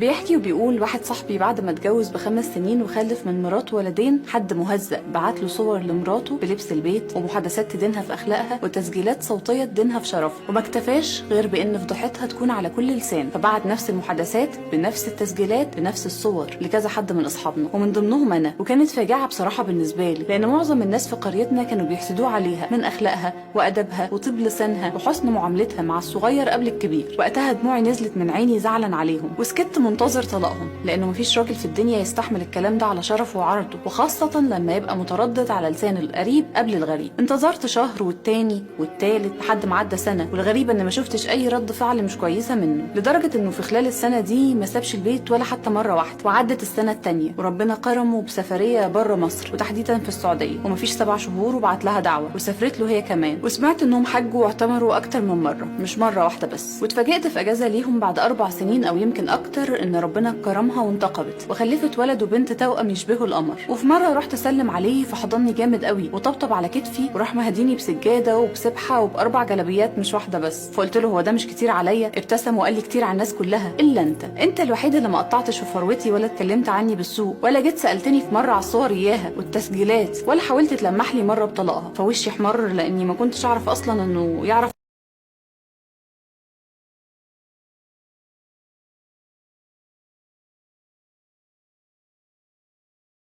بيحكي وبيقول واحد صاحبي بعد ما اتجوز ب5 سنين وخلف من مراته ولدين، حد مهزأ بعت له صور لمراته بلبس البيت ومحادثات تدينها في اخلاقها وتسجيلات صوتيه تدينها في شرفها، وما اكتفاش غير بان فضيحتها تكون على كل لسان، فبعت نفس المحادثات بنفس التسجيلات بنفس الصور لكذا حد من اصحابنا ومن ضمنهم انا. وكانت فاجعه بصراحه بالنسبه لي، لان معظم الناس في قريتنا كانوا بيحسدوه عليها من اخلاقها وادبها وطيب لسانها وحسن معاملتها مع الصغير قبل الكبير. وقتها دموعي نزلت من عيني زعلا عليهم، وسكت منتظر طلاقهم، لانه مفيش راجل في الدنيا يستحمل الكلام ده على شرفه وعرضه، وخاصه لما يبقى متردد على لسان القريب قبل الغريب. انتظرت شهر والتاني والتالت لحد ما عدى سنه، والغريب ان ما شفتش اي رد فعل مش كويسه منه، لدرجه انه في خلال السنه دي ما سابش البيت ولا حتى مره واحده. وعدت السنه التانيه وربنا كرمه بسفريه بره مصر وتحديدا في السعوديه، ومفيش 7 شهور وبعت لها دعوه وسافرت له هي كمان. وسمعت انهم حجوا واعتمروا اكتر من مره مش مره واحده بس. واتفاجئت في اجازه ليهم بعد 4 سنين او يمكن اكتر ان ربنا كرمها وانتقبت وخلفت ولد وبنت توأم يشبهوا القمر. وفي مره رحت اسلم عليه فحضني جامد قوي وطبطب على كتفي وراح مهديني بسجاده وبسبحه وب4 جلابيات مش واحده بس. فقلت له هو ده مش كتير عليا؟ ابتسم وقال لي كتير على الناس كلها الا انت الوحيد اللي ما قطعتش في فروتي ولا اتكلمت عني بالسوء ولا جيت سالتني في مره على الصور اياها والتسجيلات ولا حاولت تلمح لي مره بطلاقها. فوشي احمر لاني ما كنتش اعرف اصلا انه يعرف